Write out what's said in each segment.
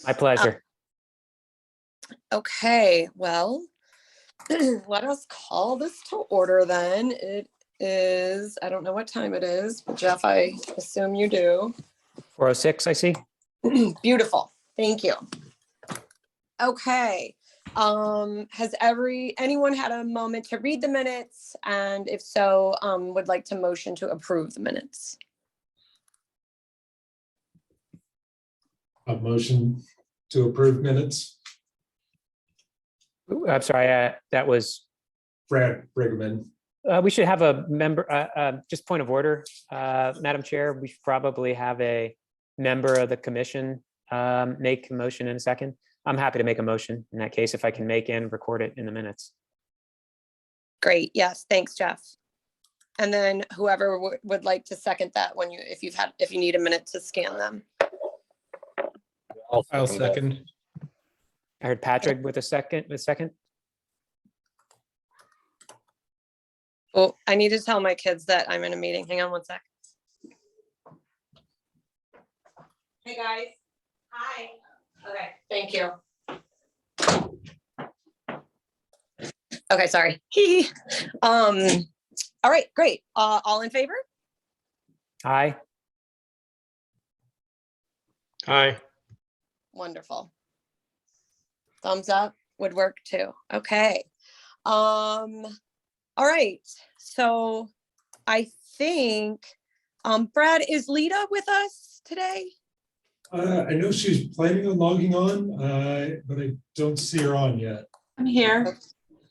My pleasure. Okay, well, let us call this to order then. It is, I don't know what time it is, but Jeff, I assume you do. 4:06, I see. Beautiful, thank you. Okay, has anyone had a moment to read the minutes? And if so, would like to motion to approve the minutes? A motion to approve minutes. Ooh, I'm sorry, that was, Brad Brigham. we should have a member, just point of order, Madam Chair, we should probably have a member of the commission make a motion in a second. I'm happy to make a motion in that case, if I can make and record it in the minutes. Great, yes, thanks, Jeff. And then whoever would like to second that when if you need a minute to scan them. I'll second. I heard Patrick with a second. Oh, I need to tell my kids that I'm in a meeting. Hang on one sec. Hey, guys. Hi. Okay, thank you. Okay, sorry. All right, great. All in favor? Aye. Aye. Wonderful. Thumbs up would work too. Okay. All right. So I think, Brad, is Lita with us today? I know she's planning on logging on, but I don't see her on yet. I'm here.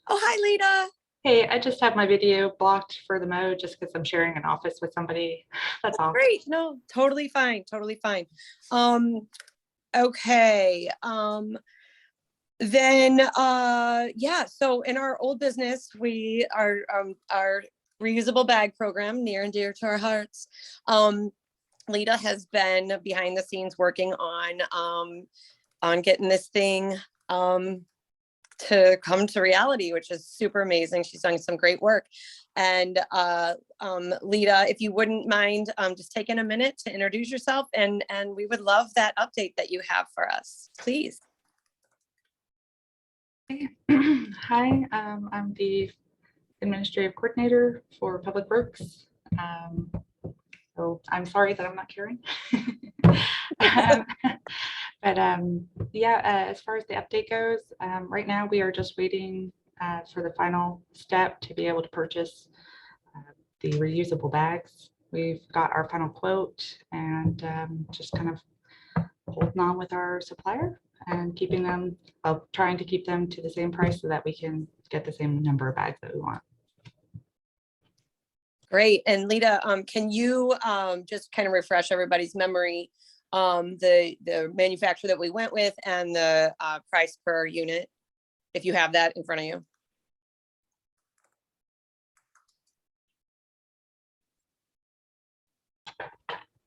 Oh, hi, Lita. Hey, I just have my video blocked for the mode just because I'm sharing an office with somebody. That's all. Great. No, totally fine. Totally fine. Okay. Then, yeah, so in our old business, we are our reusable bag program, near and dear to our hearts. Lita has been behind the scenes working on getting this thing to come to reality, which is super amazing. She's done some great work. And Lita, if you wouldn't mind just taking a minute to introduce yourself, and we would love that update that you have for us, please. Hi, I'm the administrative coordinator for Public Works. So I'm sorry that I'm not carrying. Yeah, as far as the update goes, right now we are just waiting for the final step to be able to purchase the reusable bags. We've got our final quote and just kind of holding on with our supplier and keeping them, trying to keep them to the same price so that we can get the same number of bags that we want. Great. And Lita, can you just kind of refresh everybody's memory, the manufacturer that we went with and the price per unit, if you have that in front of you?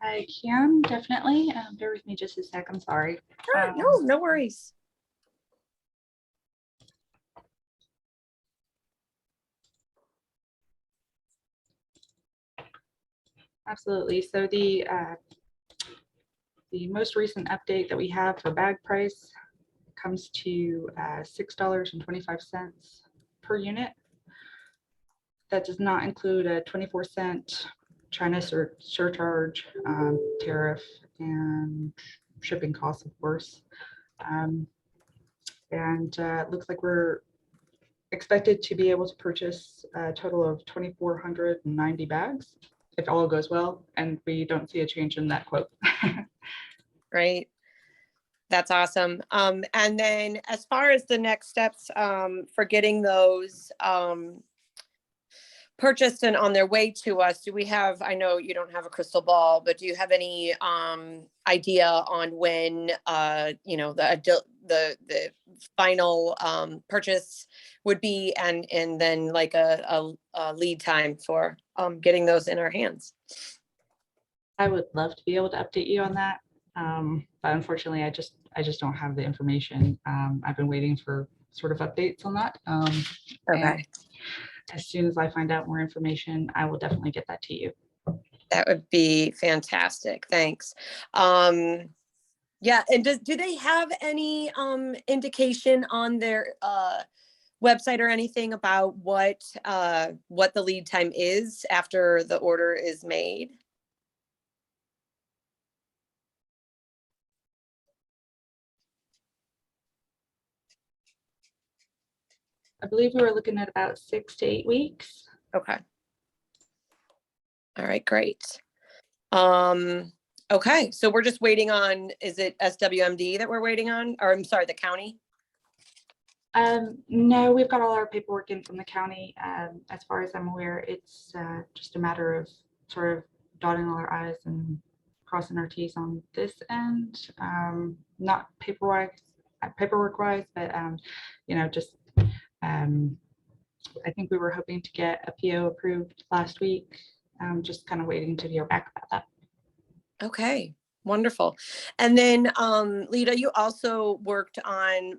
I can definitely. Bear with me just a sec. I'm sorry. Sure, no worries. Absolutely. So the most recent update that we have for bag price comes to $6.25 per unit. That does not include a 24-cent China surcharge, tariff, and shipping costs, of course. It looks like we're expected to be able to purchase a total of 2,490 bags, if all goes well, and we don't see a change in that quote. Great. That's awesome. And then as far as the next steps for getting those purchased and on their way to us, do we have, I know you don't have a crystal ball, but do you have any idea on when you know, the final purchase would be, and then like a lead time for getting those in our hands? I would love to be able to update you on that, but unfortunately, I just don't have the information. I've been waiting for sort of updates on that. Okay. As soon as I find out more information, I will definitely get that to you. That would be fantastic. Thanks. Yeah, and do they have any indication on their website or anything about what the lead time is after the order is made? I believe we were looking at about 6 to 8 weeks. Okay. All right, great. Okay, so we're just waiting on, is it SWMD that we're waiting on? Or I'm sorry, the county? No, we've got all our paperwork in from the county. As far as I'm aware, it's just a matter of sort of dotting all our I's and crossing our T's on this end. Not paperwork wise, but just I think we were hoping to get a PO approved last week. Just kind of waiting to hear back about that. Okay, wonderful. And then Lita, you also worked on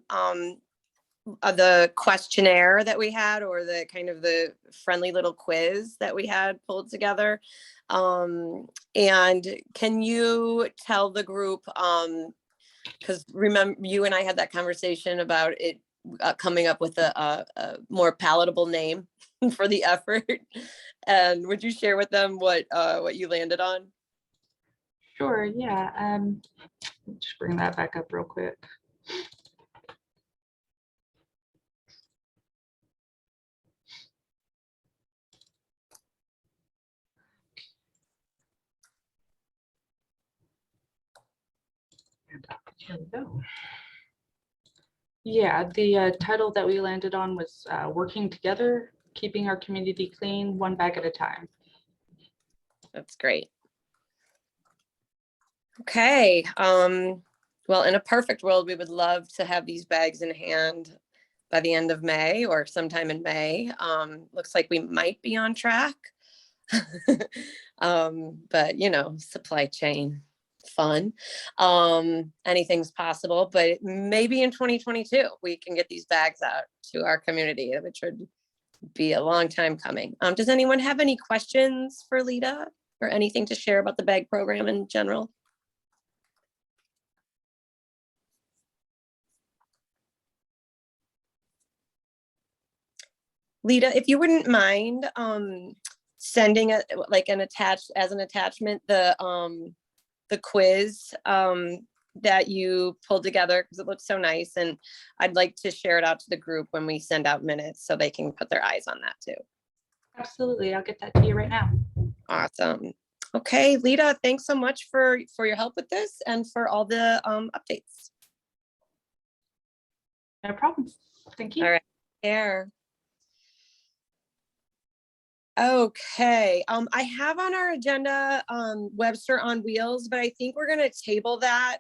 the questionnaire that we had, or the kind of the friendly little quiz that we had pulled together. And can you tell the group, because remember you and I had that conversation about it coming up with a more palatable name for the effort. And would you share with them what you landed on? Sure, yeah. Just bring that back up real quick. Here we go. Yeah, the title that we landed on was Working Together, Keeping Our Community Clean, One Bag at a Time. That's great. Okay. Well, in a perfect world, we would love to have these bags in hand by the end of May or sometime in May. Looks like we might be on track. But supply chain fun. Anything's possible, but maybe in 2022 we can get these bags out to our community, which would be a long time coming. Does anyone have any questions for Lita or anything to share about the bag program in general? Lita, if you wouldn't mind sending an attachment the quiz that you pulled together, because it looks so nice, and I'd like to share it out to the group when we send out minutes so they can put their eyes on that too. Absolutely, I'll get that to you right now. Awesome. Okay, Lita, thanks so much for your help with this and for all the updates. No problem. Thank you. All right, care. Okay, I have on our agenda Webster on Wheels, but I think we're gonna table that.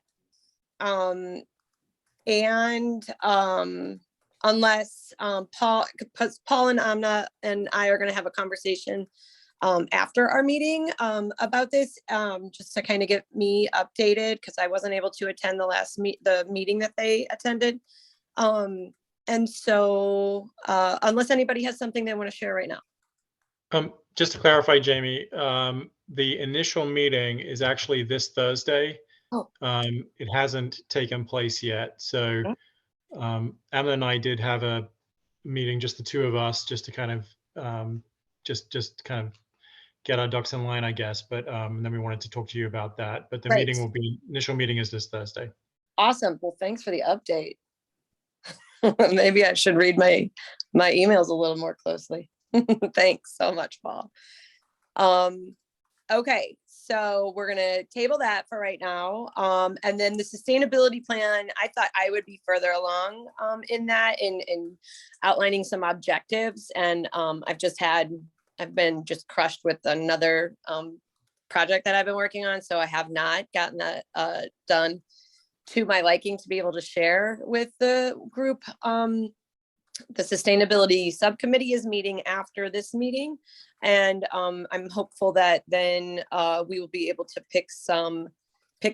And unless Paul and Amna and I are gonna have a conversation after our meeting about this, just to kind of get me updated, because I wasn't able to attend the meeting that they attended. And so unless anybody has something they want to share right now. Just to clarify, Jamie, the initial meeting is actually this Thursday. Oh. It hasn't taken place yet. So Emma and I did have a meeting, just the two of us, just to kind of just kind of get our ducks in line, I guess. But then we wanted to talk to you about that. But the Great. initial meeting is this Thursday. Awesome. Well, thanks for the update. Maybe I should read my emails a little more closely. Thanks so much, Paul. Okay, so we're gonna table that for right now. And then the sustainability plan, I thought I would be further along in that, in outlining some objectives. And I've been just crushed with another project that I've been working on. So I have not gotten that done to my liking to be able to share with the group. The sustainability subcommittee is meeting after this meeting, and I'm hopeful that then we will be able to pick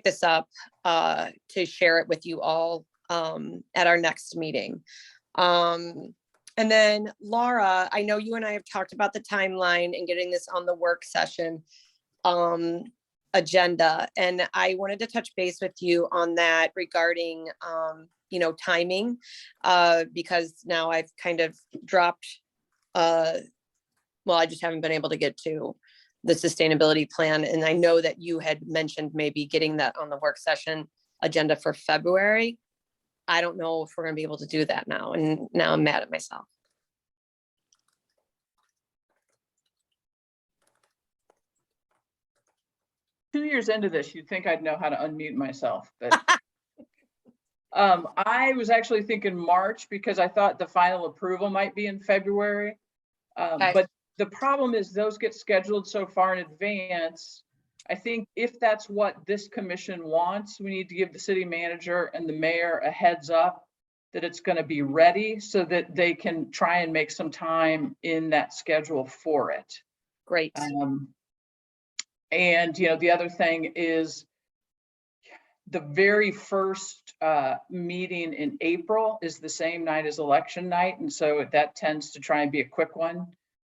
this up to share it with you all at our next meeting. And then Laura, I know you and I have talked about the timeline and getting this on the work session. agenda. And I wanted to touch base with you on that regarding, timing, because now I've kind of dropped, I just haven't been able to get to the sustainability plan. And I know that you had mentioned maybe getting that on the work session agenda for February. I don't know if we're gonna be able to do that now. And now I'm mad at myself. Two years into this, you'd think I'd know how to unmute myself, but I was actually thinking March because I thought the final approval might be in February. Okay. But the problem is those get scheduled so far in advance. I think if that's what this commission wants, we need to give the city manager and the mayor a heads up that it's going to be ready so that they can try and make some time in that schedule for it. Great. And, the other thing is the very first meeting in April is the same night as election night. And so that tends to try and be a quick one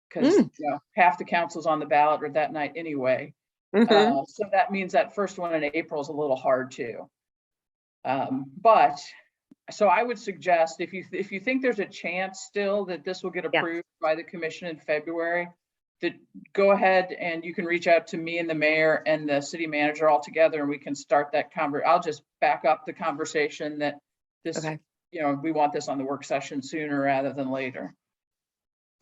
because half the council's on the ballot or that night anyway. Mhm. So that means that first one in April is a little hard too. But so I would suggest if you think there's a chance still that this will get approved by the commission in February, that go ahead and you can reach out to me and the mayor and the city manager all together and we can start that I'll just back up the conversation that this, Okay. We want this on the work session sooner rather than later.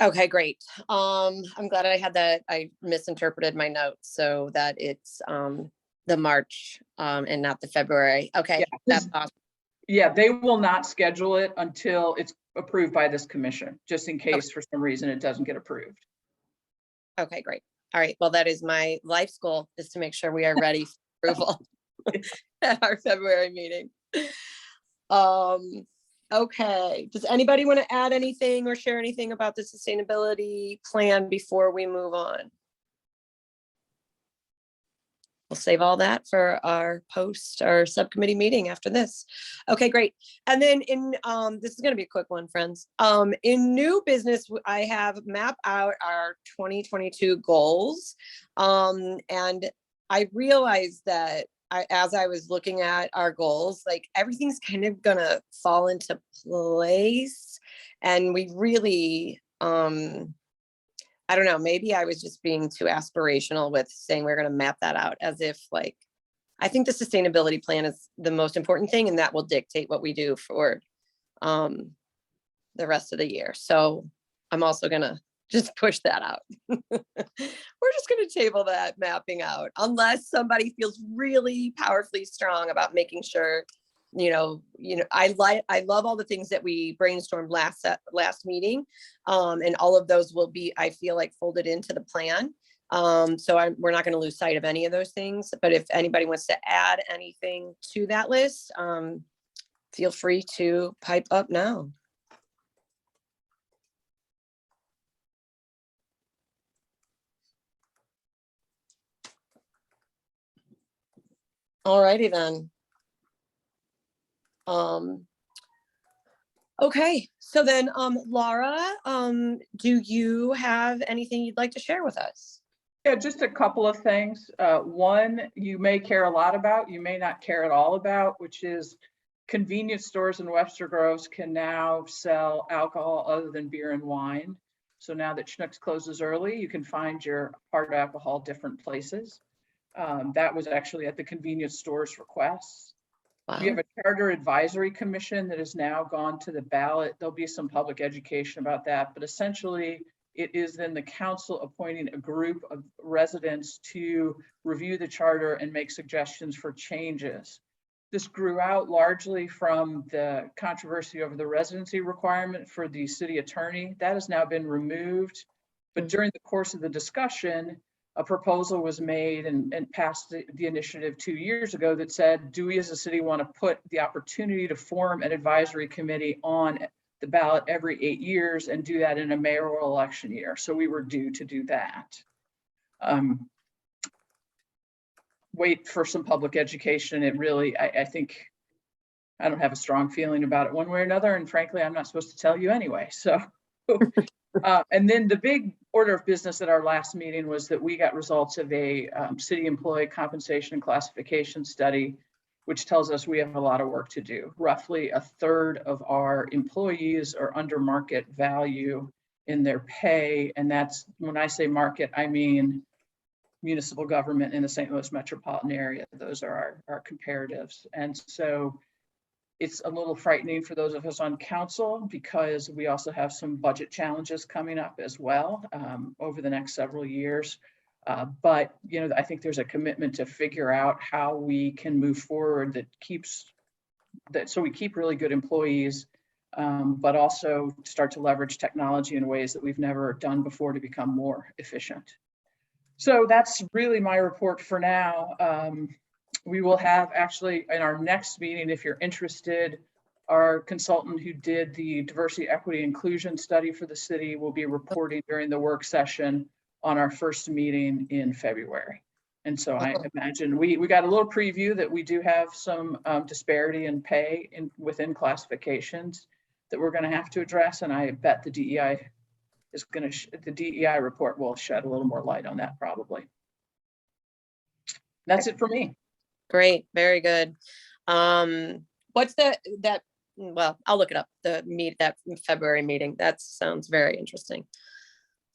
Okay, great. I'm glad I had that. I misinterpreted my notes so that it's the March and not the February. Okay, Yeah, that's awesome. Yeah, they will not schedule it until it's approved by this commission, just in case for some reason it doesn't get approved. Okay, great. All right. Well, that is my life's goal, is to make sure we are ready for approval at our February meeting. Okay. Does anybody want to add anything or share anything about the sustainability plan before we move on? We'll save all that for our subcommittee meeting after this. Okay, great. And then this is going to be a quick one, friends. In new business, I have mapped out our 2022 goals. And I realized that as I was looking at our goals, like everything's kind of gonna fall into place. And we really, I don't know, maybe I was just being too aspirational with saying we're going to map that out, as if I think the sustainability plan is the most important thing and that will dictate what we do for the rest of the year. So I'm also going to just push that out. We're just going to table that mapping out unless somebody feels really powerfully strong about making sure, I love all the things that we brainstormed last meeting. And all of those will be, I feel like, folded into the plan. So we're not going to lose sight of any of those things, but if anybody wants to add anything to that list, feel free to pipe up now. All righty then. Okay, so then, Laura, do you have anything you'd like to share with us? Yeah, just a couple of things. One, you may care a lot about, you may not care at all about, which is convenience stores in Webster Groves can now sell alcohol other than beer and wine. So now that Schnucks closes early, you can find your hard alcohol different places. That was actually at the convenience store's request. Wow. We have a charter advisory commission that has now gone to the ballot. There'll be some public education about that, but essentially it is then the council appointing a group of residents to review the charter and make suggestions for changes. This grew out largely from the controversy over the residency requirement for the city attorney. That has now been removed, but during the course of the discussion, a proposal was made and passed the initiative 2 years ago that said, do we as a city want to put the opportunity to form an advisory committee on the ballot every 8 years and do that in a mayoral election year? So we were due to do that. Wait for some public education. It really, I think, I don't have a strong feeling about it one way or another. And frankly, I'm not supposed to tell you anyway. So And then the big order of business at our last meeting was that we got results of a city employee compensation and classification study, which tells us we have a lot of work to do. Roughly a third of our employees are under market value in their pay. And that's, when I say market, I mean municipal government in the St. Louis metropolitan area. Those are our comparatives. And so it's a little frightening for those of us on council because we also have some budget challenges coming up as well over the next several years. But, you know, I think there's a commitment to figure out how we can move forward that keeps that, so we keep really good employees, but also start to leverage technology in ways that we've never done before to become more efficient. So that's really my report for now. We will have actually in our next meeting, if you're interested, our consultant who did the diversity, equity, inclusion study for the city will be reporting during the work session on our first meeting in February. And so I imagine we got a little preview that we do have some disparity in pay within classifications that we're going to have to address. And I bet the DEI is going to, the DEI report will shed a little more light on that probably. That's it for me. Great, very good. What's that, well, I'll look it up, that February meeting. That sounds very interesting.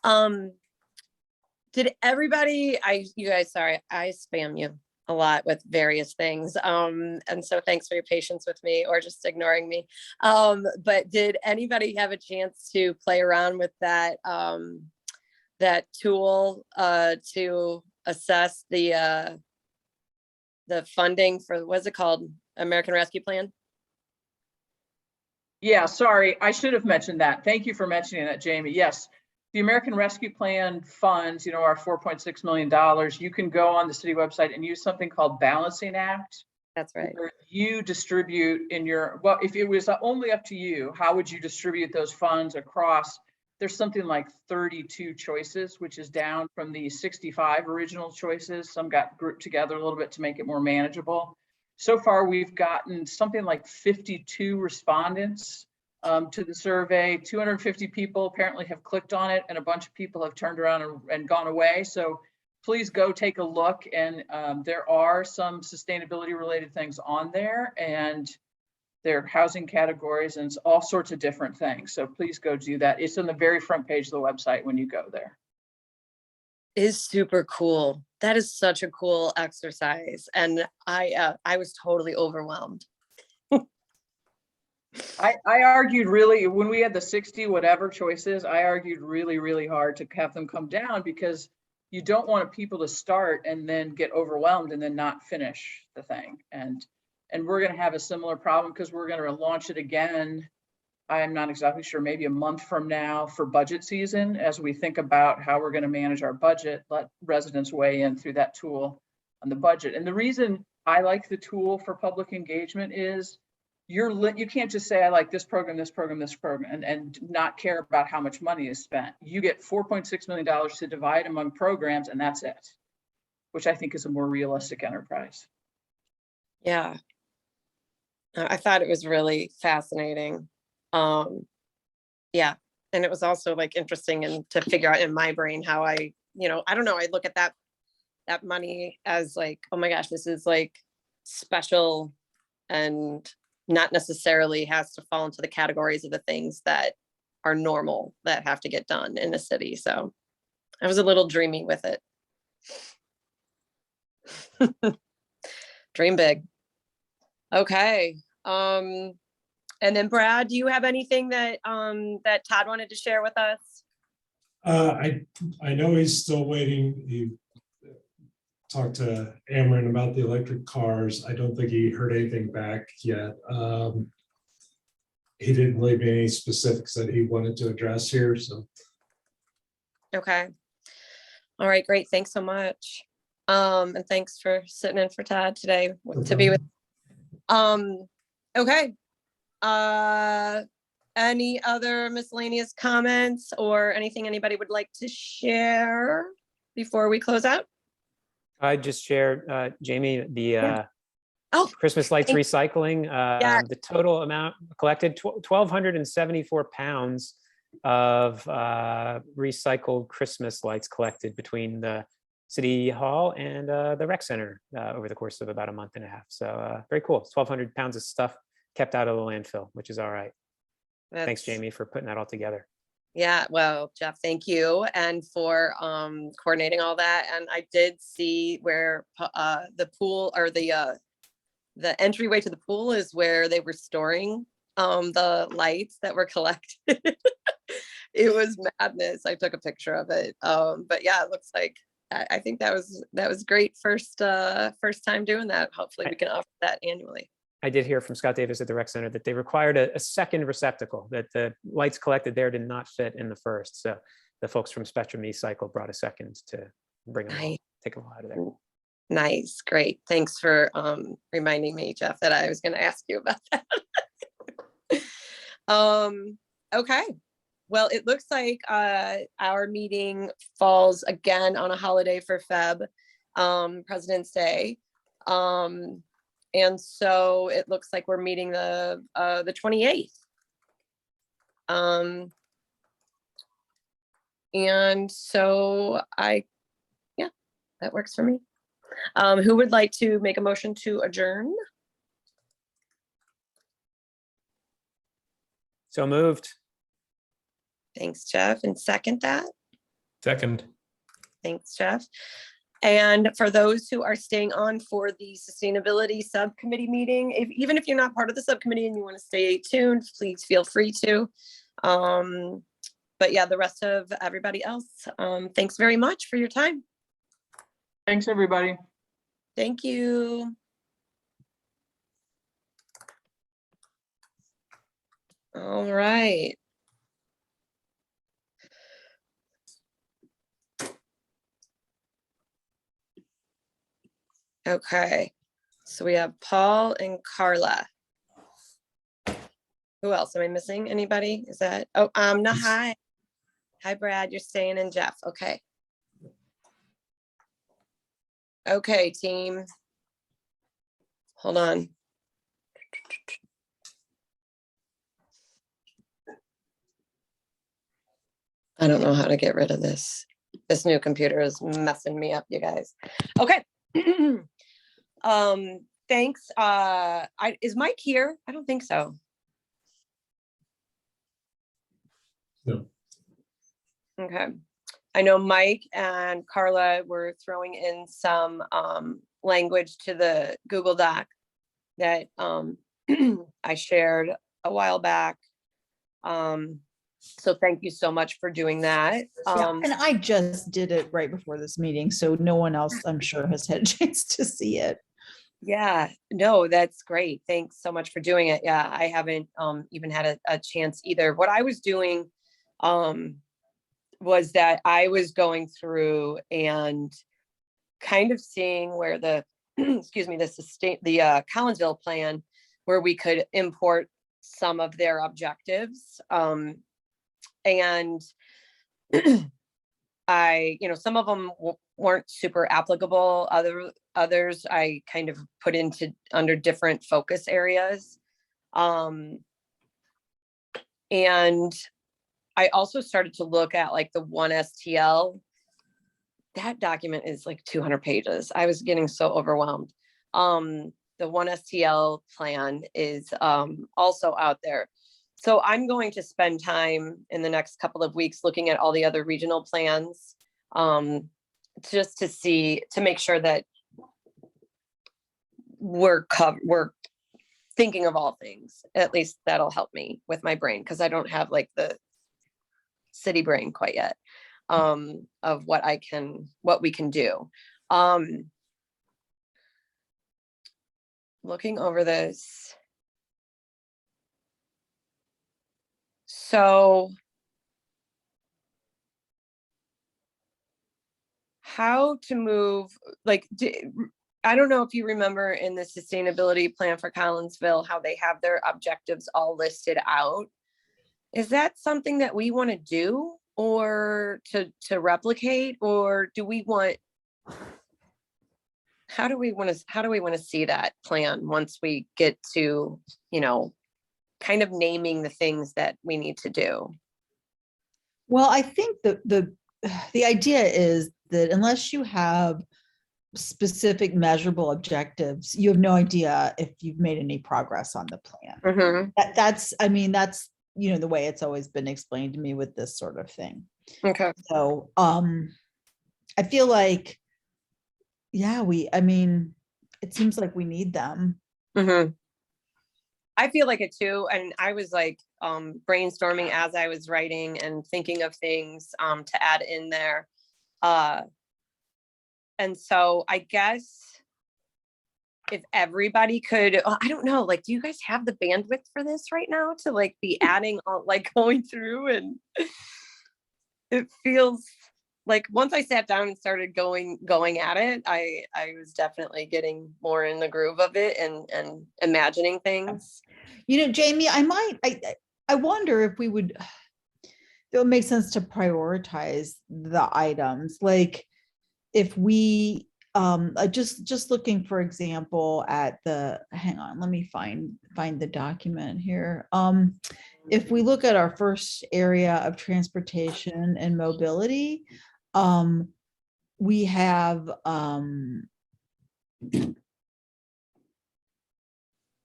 Did everybody, you guys, sorry, I spam you a lot with various things. And so thanks for your patience with me or just ignoring me. But did anybody have a chance to play around with that, that tool to assess the funding for, what's it called? American Rescue Plan? Yeah, sorry, I should have mentioned that. Thank you for mentioning that, Jamie. Yes, the American Rescue Plan funds, you know, are $4.6 million. You can go on the city website and use something called Balancing Act. That's right. Where you distribute in your, well, if it was only up to you, how would you distribute those funds across? There's something like 32 choices, which is down from the 65 original choices. Some got grouped together a little bit to make it more manageable. So far, we've gotten something like 52 respondents to the survey. 250 people apparently have clicked on it, and a bunch of people have turned around and gone away. So please go take a look. And there are some sustainability related things on there, and their housing categories and all sorts of different things. So please go do that. It's on the very front page of the website when you go there. Is super cool. That is such a cool exercise. And I was totally overwhelmed. I argued really, when we had the 60 whatever choices, I argued really, really hard to have them come down because you don't want people to start and then get overwhelmed and then not finish the thing. And we're going to have a similar problem because we're going to launch it again. I'm not exactly sure, maybe a month from now for budget season, as we think about how we're going to manage our budget, let residents weigh in through that tool on the budget. And the reason I like the tool for public engagement is you can't just say, I like this program, this program, this program, and not care about how much money is spent. You get $4.6 million to divide among programs, and that's it, which I think is a more realistic enterprise. Yeah. I thought it was really fascinating. Yeah. And it was also like interesting and to figure out in my brain how I don't know, I look at that money as like, oh my gosh, this is like special and not necessarily has to fall into the categories of the things that are normal that have to get done in a city. So I was a little dreamy with it. Dream big. Okay. And then Brad, do you have anything that that Todd wanted to share with us? I know he's still waiting. He talked to Ameren about the electric cars. I don't think he heard anything back yet. He didn't leave me any specifics that he wanted to address here. So. Okay. All right, great. Thanks so much. And thanks for sitting in for Todd today to be with. Okay. Any other miscellaneous comments or anything anybody would like to share before we close out? I just shared, Jamie, the Christmas lights thank- recycling. The total amount collected 1,274 pounds of recycled Christmas lights collected between the City Hall and the Rec Center over the course of about a month and a half. So very cool. 1,200 pounds of stuff kept out of the landfill, which is all right. Thanks, That's- Jamie, for putting that all together. Yeah, well, Jeff, thank you, and for coordinating all that. And I did see where the pool, or the entryway to the pool is where they were storing the lights that were collected. It was madness. I took a picture of it. But yeah, it looks like I think that was great first time doing that. Hopefully we can offer that annually. I did hear from Scott Davis at the Rec Center that they required a second receptacle, that the lights collected there did not fit in the first. So the folks from Spectrum E-Cycle brought a second to bring them all, Nice. take them all out of there. Nice, great. Thanks for reminding me, Jeff, that I was going to ask you about that. Okay. Well, it looks like our meeting falls again on a holiday for Feb, President's Day. And so it looks like we're meeting the 28th. And so yeah, that works for me. Who would like to make a motion to adjourn? So moved. Thanks, Jeff. And second that? Second. Thanks, Jeff. And for those who are staying on for the sustainability subcommittee meeting, even if you're not part of the subcommittee and you want to stay tuned, please feel free to. But yeah, the rest of everybody else, thanks very much for your time. Thanks, everybody. Thank you. All right. Okay, so we have Paul and Carla. Who else? Am I missing anybody? Is that, oh, no, hi. Hi, Brad, you're staying in, Jeff. Okay. Okay, team. Hold on. I don't know how to get rid of this. This new computer is messing me up, you guys. Okay. Thanks. Is Mike here? I don't think so. No. Okay. I know Mike and Carla were throwing in some language to the Google Doc that I shared a while back. So thank you so much for doing that. Yeah, and I just did it right before this meeting, so no one else, I'm sure, has had a chance to see it. Yeah, no, that's great. Thanks so much for doing it. Yeah, I haven't even had a chance either. What I was doing was that I was going through and kind of seeing where the excuse me, the Collinsville plan, where we could import some of their objectives. And some of them weren't super applicable. Others I kind of put under different focus areas. And I also started to look at like the 1STL. That document is like 200 pages. I was getting so overwhelmed. The 1STL plan is also out there. So I'm going to spend time in the next couple of weeks looking at all the other regional plans, just to make sure that we're thinking of all things. At least that'll help me with my brain, because I don't have like the city brain quite yet, of what we can do. Looking over this. So how to move, like, I don't know if you remember in the sustainability plan for Collinsville, how they have their objectives all listed out. Is that something that we want to do, or to replicate, or do we want, how do we want to see that plan once we get to, kind of naming the things that we need to do? Well, I think the idea is that unless you have specific measurable objectives, you have no idea if you've made any progress on the plan. Mhm. That's, I mean, that's, the way it's always been explained to me with this sort of thing. Okay. So, I feel like, yeah, it seems like we need them. Mhm. I feel like it too. And I was like brainstorming as I was writing and thinking of things to add in there. And so I guess if everybody could, I don't know, like, do you guys have the bandwidth for this right now to like be adding on, like going through, and it feels like once I sat down and started going at it, I was definitely getting more in the groove of it and imagining things. Jamie, I wonder if it would make sense to prioritize the items, like if we, just looking, for example, at hang on, let me find the document here. If we look at our first area of transportation and mobility, we have,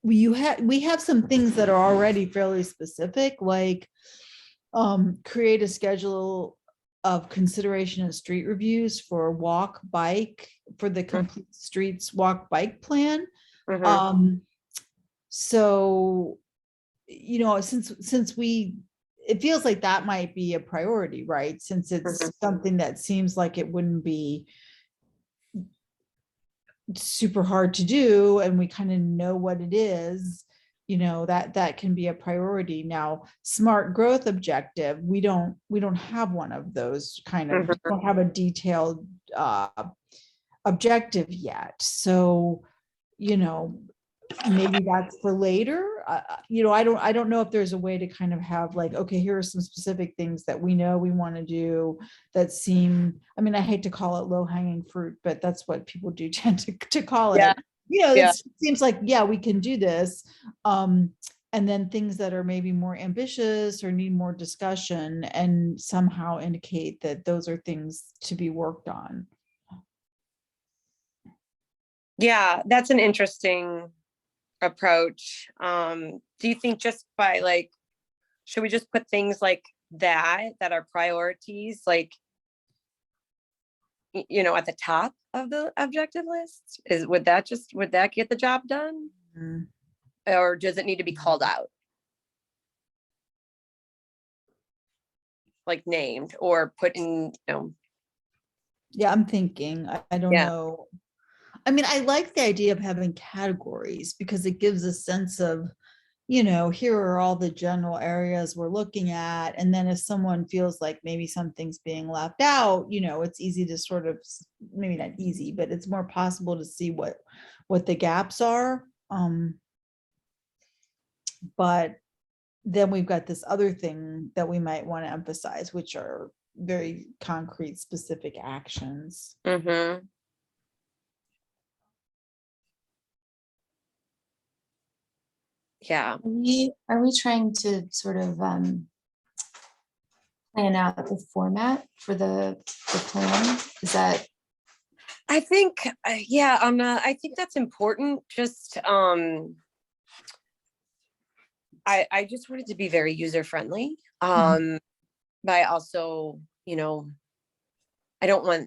we have some things that are already fairly specific, like create a schedule of consideration and street reviews for walk bike for the complete streets walk bike plan. Mhm. So since it feels like that might be a priority, right? Since it's something that seems like it wouldn't be super hard to do, and we kind of know what it is, that can be a priority. Now, smart growth objective, we don't have one of those kind of, don't have a detailed objective yet. So, maybe that's for later. I don't know if there's a way to kind of have like, okay, here are some specific things that we know we want to do that seem, I hate to call it low hanging fruit, but that's what people do tend to call it. Yeah. It seems like, yeah, we can do this. And then things that are maybe more ambitious or need more discussion, and somehow indicate that those are things to be worked on. Yeah, that's an interesting approach. Do you think just by like, should we just put things like that are priorities, like, at the top of the objective list? Would that get the job done? Or does it need to be called out? Like named or put in, Yeah, I'm thinking, I don't know. I like the idea of having categories because it gives a sense of, here are all the general areas we're looking at. And then if someone feels like maybe something's being left out, it's easy to sort of, maybe not easy, but it's more possible to see what the gaps are. But then we've got this other thing that we might want to emphasize, which are very concrete, specific actions. Mm-hmm. Yeah. Are we trying to sort of plan out the format for the plan? Is that? I think, I think that's important. Just, I just want it to be very user friendly. But I also, I don't know.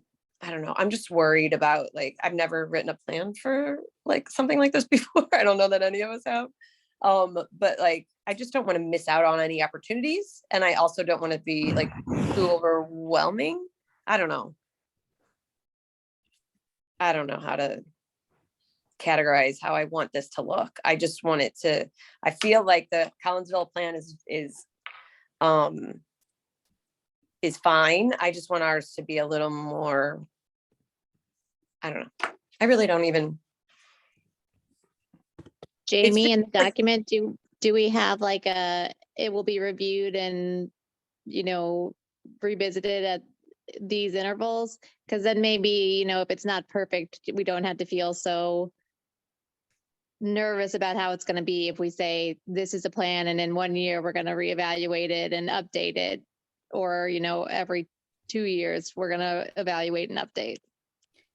I'm just worried about, like, I've never written a plan for like something like this before. I don't know that any of us have. But like, I just don't want to miss out on any opportunities. And I also don't want to be like too overwhelming. I don't know how to categorize how I want this to look. I just want it to, I feel like the Collinsville plan is fine. I just want ours to be a little more, I don't know. I really don't even. Jamie, in the document, do we have like it will be reviewed and, revisited at these intervals? Because then maybe, if it's not perfect, we don't have to feel so nervous about how it's going to be if we say this is a plan and in 1 year we're going to reevaluate it and update it. or, every 2 years, we're gonna evaluate and update.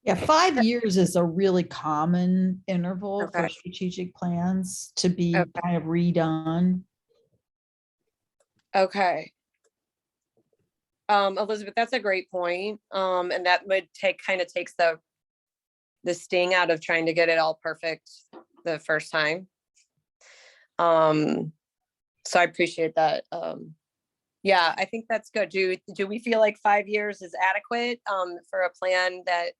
Yeah, 5 years is a really common interval for Okay. strategic plans to be Okay. kind of redone. Okay. Elizabeth, that's a great point. And that would takes the sting out of trying to get it all perfect the first time. So I appreciate that. Yeah, I think that's good. Do we feel like 5 years is adequate, for a plan that,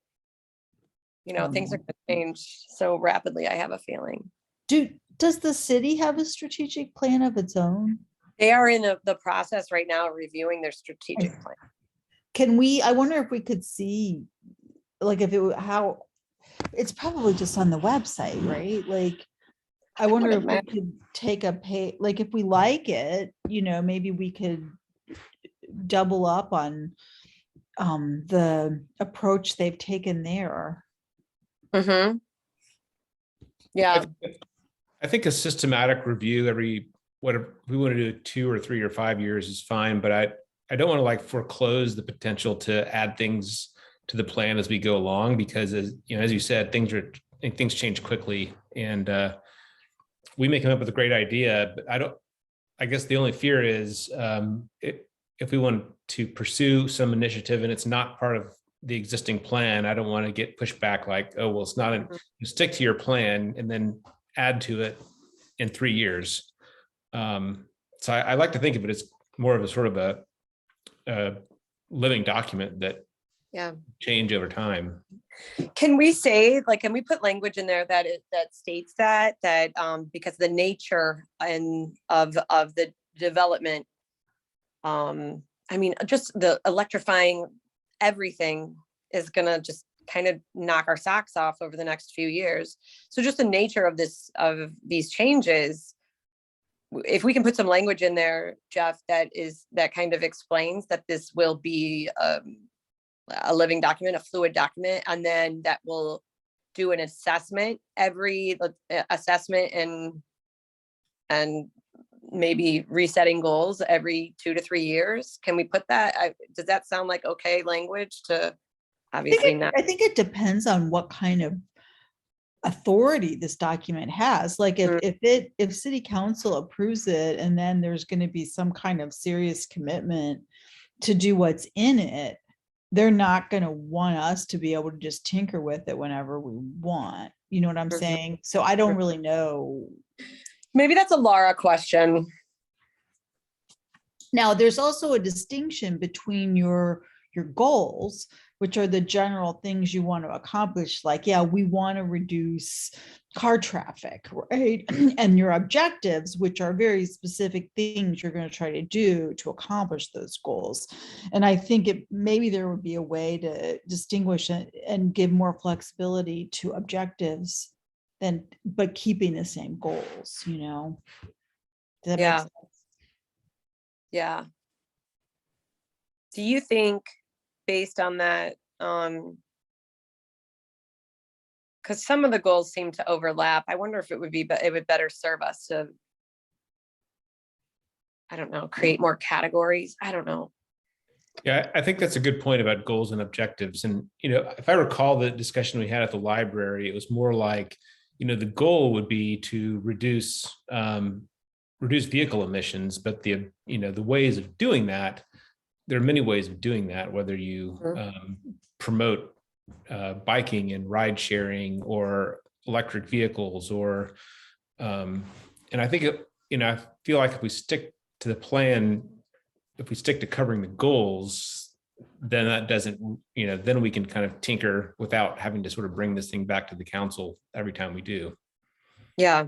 things are gonna change so rapidly, I have a feeling. Does the city have a strategic plan of its own? They are in the process right now of reviewing their strategic plan. I wonder if we could see, like, how, it's probably just on the website, right? Like, I wonder if we could take like, if we like it, maybe we could double up on the approach they've taken there. Mm-hmm. Yeah, I think a systematic review whatever we want to do, 2 or 3 or 5 years is fine, but I don't want to like foreclose the potential to add things to the plan as we go along, because as you said, things change quickly, and we may come up with a great idea, but I guess the only fear is if we want to pursue some initiative and it's not part of the existing plan, I don't want to get pushed back like, oh, well, it's not, you stick to your plan and then add to it in 3 years. So I like to think of it as more of a sort of a living document that change over time. can we say, like, can we put language in there that states that because the nature of the development, I mean, just the electrifying everything is gonna just kind of knock our socks off over the next few years. So just the nature of these changes, if we can put some language in there, Jeff, that kind of explains that this will be a living document, a fluid document, and then that will do an assessment, every assessment and maybe resetting goals every 2 to 3 years. Can we put that? Does that sound like okay language to obviously not? I think it depends on what kind of authority this document has. Like if city council approves it, and then there's going to be some kind of serious commitment to do what's in it, they're not going to want us to be able to just tinker with it whenever we want. You know what I'm saying? So I don't really know. Maybe that's a Laura question. Now, there's also a distinction between your goals, which are the general things you want to accomplish. Like, yeah, we want to reduce car traffic, right? And your objectives, which are very specific things you're going to try to do to accomplish those goals. And I think maybe there would be a way to distinguish and give more flexibility to objectives but keeping the same goals, Does that make sense? Yeah. Do you think, based on that, because some of the goals seem to overlap, I wonder if it would better serve us to, I don't know, create more categories. I don't know. Yeah, I think that's a good point about goals and objectives. And, if I recall the discussion we had at the library, it was more like, the goal would be to reduce vehicle emissions, but the ways of doing that, there are many ways of doing that, whether you promote biking and ride sharing or electric vehicles and I think I feel like if we stick to the plan, if we stick to covering the goals, then that doesn't, then we can kind of tinker without having to sort of bring this thing back to the council every time we do. Yeah.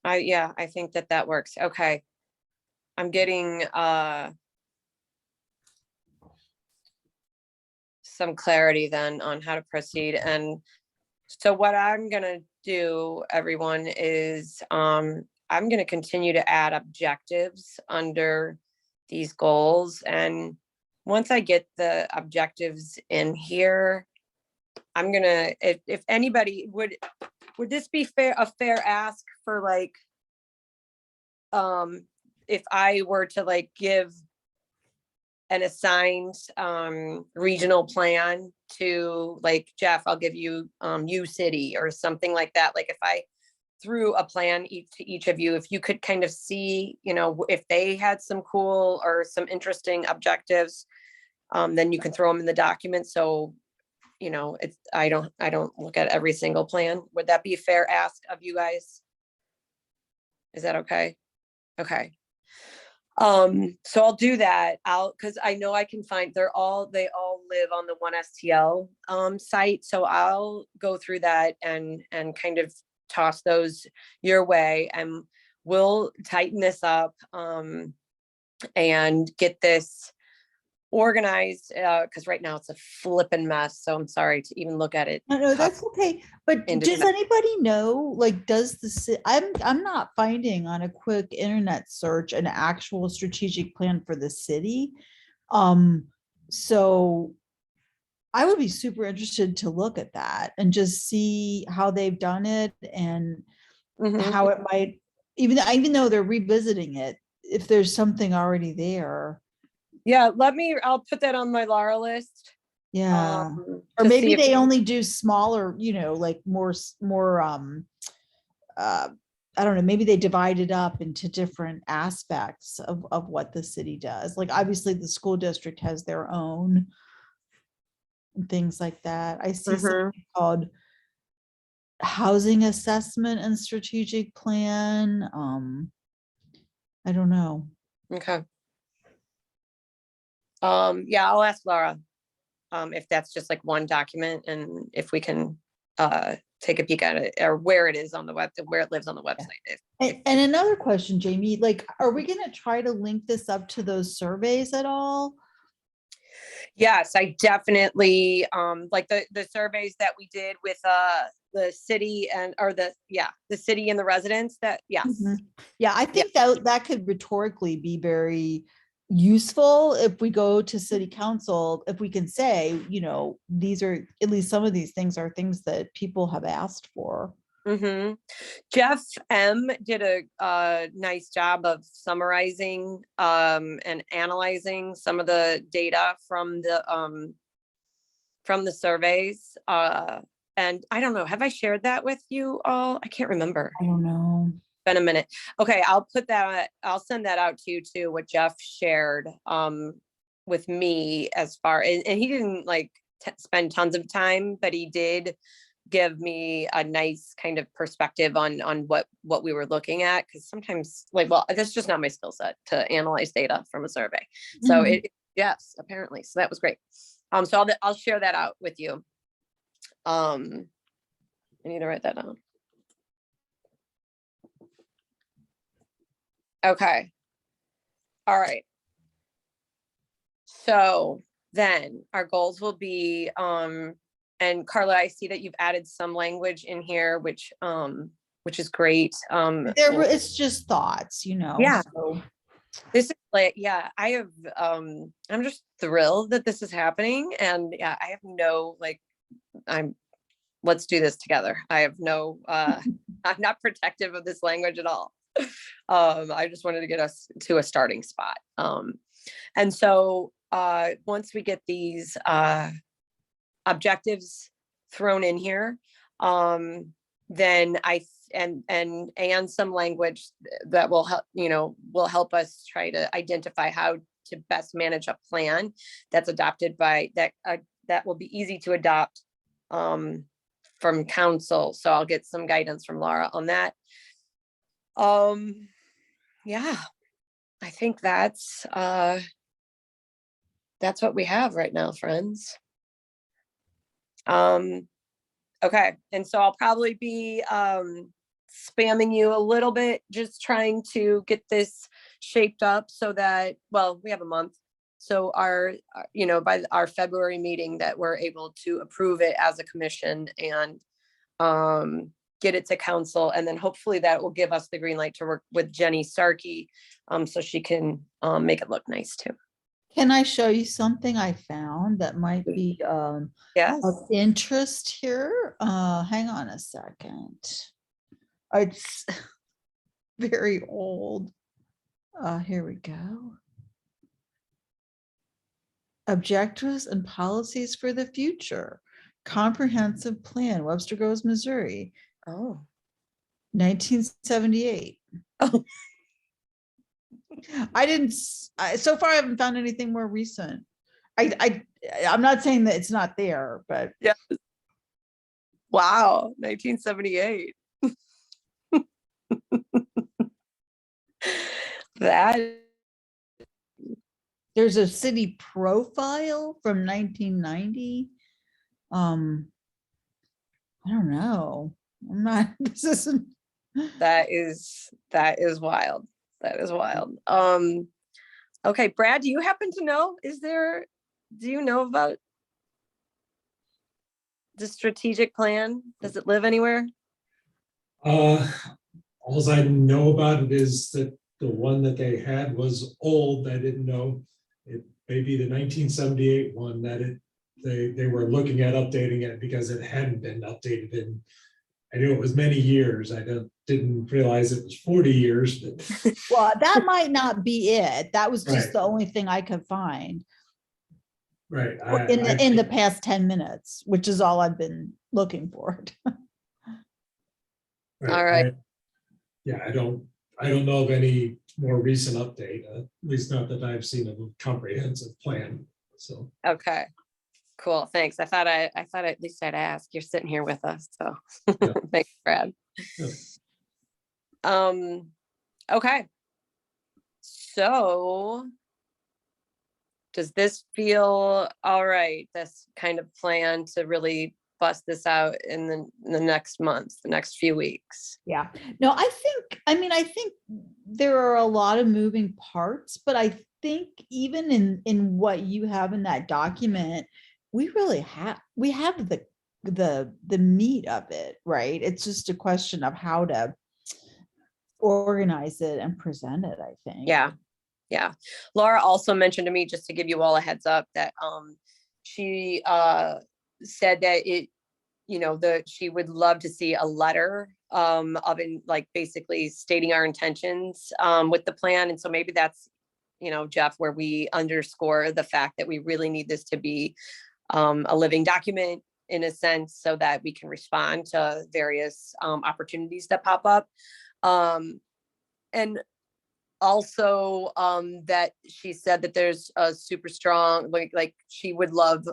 I think that works. Okay. I'm getting some clarity then on how to proceed. And so what I'm gonna do, everyone, is I'm gonna continue to add objectives under these goals. And once I get the objectives in here, I'm gonna, if anybody would, would this be a fair ask for like, if I were to like give an assigned regional plan to like Jeff, I'll give you U City or something like that. Like if I threw a plan to each of you, if you could kind of see, you know, if they had some cool or some interesting objectives, then you can throw them in the document. So, you know, it's, I don't look at every single plan. Would that be a fair ask of you guys? Is that okay? Okay. So I'll do that. Cause I know I can find, they all live on the one STL site. So I'll go through that and kind of toss those your way, and we'll tighten this up and get this organized, because right now it's a flippin' mess. So I'm sorry to even look at it. No, that's okay. But into does that. anybody know, like, does I'm not finding on a quick internet search an actual strategic plan for the city. So I would be super interested to look at that and just see how they've done it and how it might, even though they're revisiting it, if there's something already there. Yeah, I'll put that on my Lara list. Yeah. Or to see maybe if- they only do smaller, like more, I don't know, maybe they divide it up into different aspects of what the city does. Like obviously the school district has their own and things like that. I see something called housing assessment and strategic plan. I don't know. Okay. Yeah, I'll ask Laura if that's just like one document and if we can take a peek at it or where it is on the web, where it lives on the website. And another question, Jamie, like, are we going to try to link this up to those surveys at all? Yes, I definitely like the surveys that we did with the city the city and the residents that yes. Yeah, I think that could rhetorically be very useful if we go to city council, if we can say, these are, at least some of these things are things that people have asked for. Jeff M did a nice job of summarizing and analyzing some of the data from the surveys. And I don't know, have I shared that with you all? I can't remember. I don't know. Been a minute. Okay, I'll send that out to you too, what Jeff shared with me as far, and he didn't like spend tons of time, but he did give me a nice kind of perspective on what we were looking at, because sometimes like, well, that's just not my skill set to analyze data from a survey. So yes, apparently. So that was great. So I'll share that out with you. I need to write that down. Okay. All right. So then our goals will be, and Carla, I see that you've added some language in here, which is great. It's just thoughts, Yeah. So. This is like, yeah, I have, I'm just thrilled that this is happening. And yeah, I have no, like, let's do this together. I have no, I'm not protective of this language at all. I just wanted to get us to a starting spot. And so once we get these objectives thrown in here, then and some language that will help us try to identify how to best manage a plan that's adopted by that will be easy to adopt from council. So I'll get some guidance from Laura on that. Yeah, I think that's what we have right now, friends. Okay, and so I'll probably be spamming you a little bit, just trying to get this shaped up so that, well, we have a month. So by our February meeting that we're able to approve it as a commission and get it to council. And then hopefully that will give us the green light to work with Jenny Starkey so she can make it look nice too. Can I show you something I found that might be Yes. of interest here? Hang on a second. It's very old. Here we go. Objectives and policies for the future. Comprehensive Plan, Webster Groves, Missouri, Oh. 1978. Oh. So far I haven't found anything more recent. I'm not saying that it's not there, but Yeah. Wow, 1978. That there's a city profile from 1990. I don't know. I'm not, this isn't. that is wild. That is wild. Okay, Brad, do you happen to know? Do you know about the strategic plan? Does it live anywhere? All I know about it is that the one that they had was old. I didn't know it may be the 1978 one that they were looking at updating it because it hadn't been updated in, I knew it was many years. I didn't realize it was 40 years, but Well, that might not be it. That was just Right. the only thing I could find right. in the past 10 minutes, which is all I've been looking for. All right. Yeah, I don't know of any more recent update, at least not that I've seen of a comprehensive plan. So Okay. Cool. Thanks. I thought at least I'd ask. You're sitting here with us, so Yeah. thanks, Brad. Yeah. Okay. So does this feel all right? This kind of plan to really bust this out in the next months, the next few weeks? Yeah, no, I think there are a lot of moving parts, but I think even in what you have in that document, we have the meat of it, right? It's just a question of how to organize it and present it, I think. Yeah. Yeah. Laura also mentioned to me, just to give you all a heads up, that she said that she would love to see a letter like basically stating our intentions with the plan. And so maybe that's, Jeff, where we underscore the fact that we really need this to be a living document in a sense, so that we can respond to various opportunities that pop up. And also that she said that there's a super strong, like she would love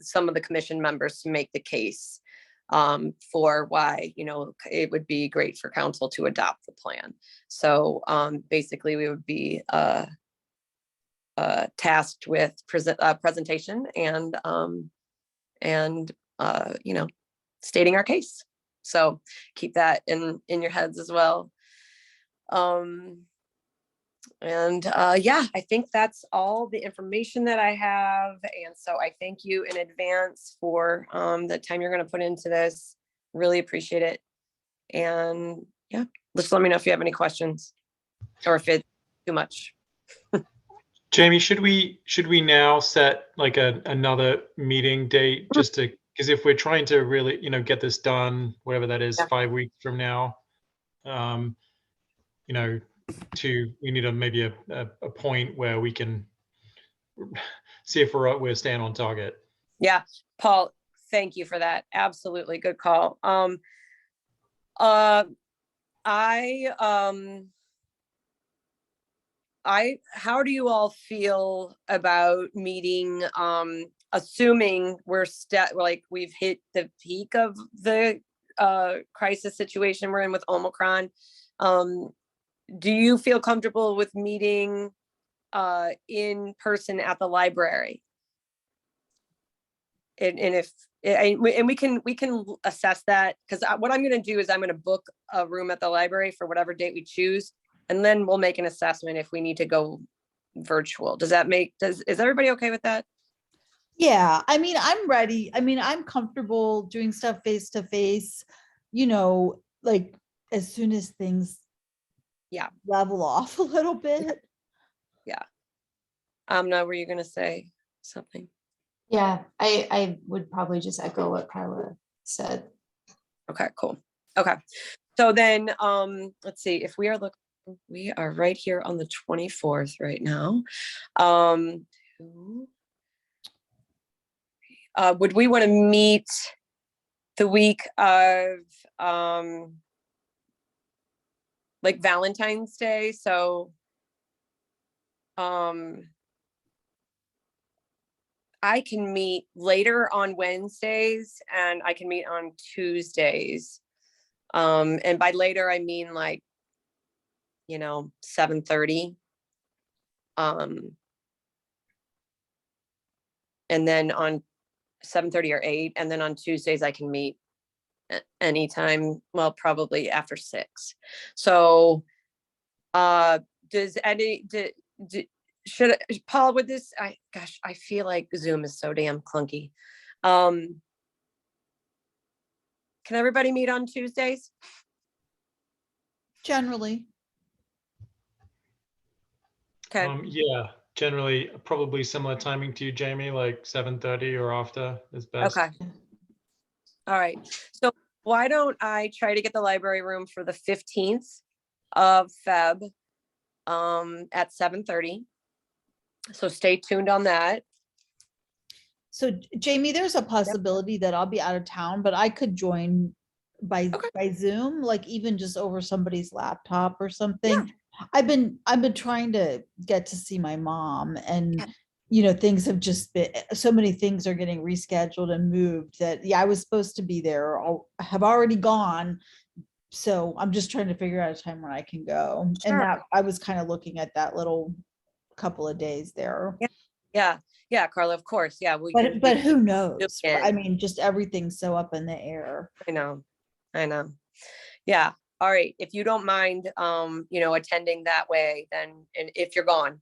some of the commission members to make the case for why, it would be great for council to adopt the plan. So basically we would be tasked with presentation and stating our case. So keep that in your heads as well. Yeah, I think that's all the information that I have. And so I thank you in advance for the time you're going to put into this. Really appreciate it. And yeah, just let me know if you have any questions or if it's too much. Jamie, should we now set like another meeting date just to, because if we're trying to really, get this done, whatever that is, 5 weeks from now, we need maybe a point where we can see if we're staying on target. Yeah, Paul, thank you for that. Absolutely good call. How do you all feel about meeting, assuming we've hit the peak of the crisis situation we're in with Omicron? Do you feel comfortable with meeting in person at the library? And we can assess that, because what I'm going to do is I'm going to book a room at the library for whatever date we choose, and then we'll make an assessment if we need to go virtual. Is everybody okay with that? Yeah, I'm ready. I'm comfortable doing stuff face to face, like as soon as things level off a little bit. Yeah. Amna, were you gonna say something? Yeah, I would probably just echo what Carla said. Okay, cool. Okay. So then, let's see, if we are right here on the 24th right now. Would we want to meet the week of, like Valentine's Day? So, I can meet later on Wednesdays and I can meet on Tuesdays. And by later, I mean like, 7:30. And then on 7:30 or 8, and then on Tuesdays I can meet anytime, well, probably after 6. So, does any, should, Paul, with this, gosh, I feel like Zoom is so damn clunky. Can everybody meet on Tuesdays? Generally. Okay, Yeah, generally probably similar timing to you, Jamie, like 7:30 or after is best. okay. All right, so why don't I try to get the library room for the 15th of Feb at 7:30. So stay tuned on that. So Jamie, there's a possibility that I'll be out of town, but I could join by Zoom, like even just over somebody's laptop or something. I've been trying to get to see my mom, and things have just been, so many things are getting rescheduled and moved that I was supposed to be there, have already gone. So I'm just trying to figure out a time when I can go. And that I was kind of looking at that little couple of days there. Yeah, Carla, of course. Yeah, but who knows? I mean, just everything's so up in the air. I know. Yeah. All right. If you don't mind, attending that way, then, and if you're gone,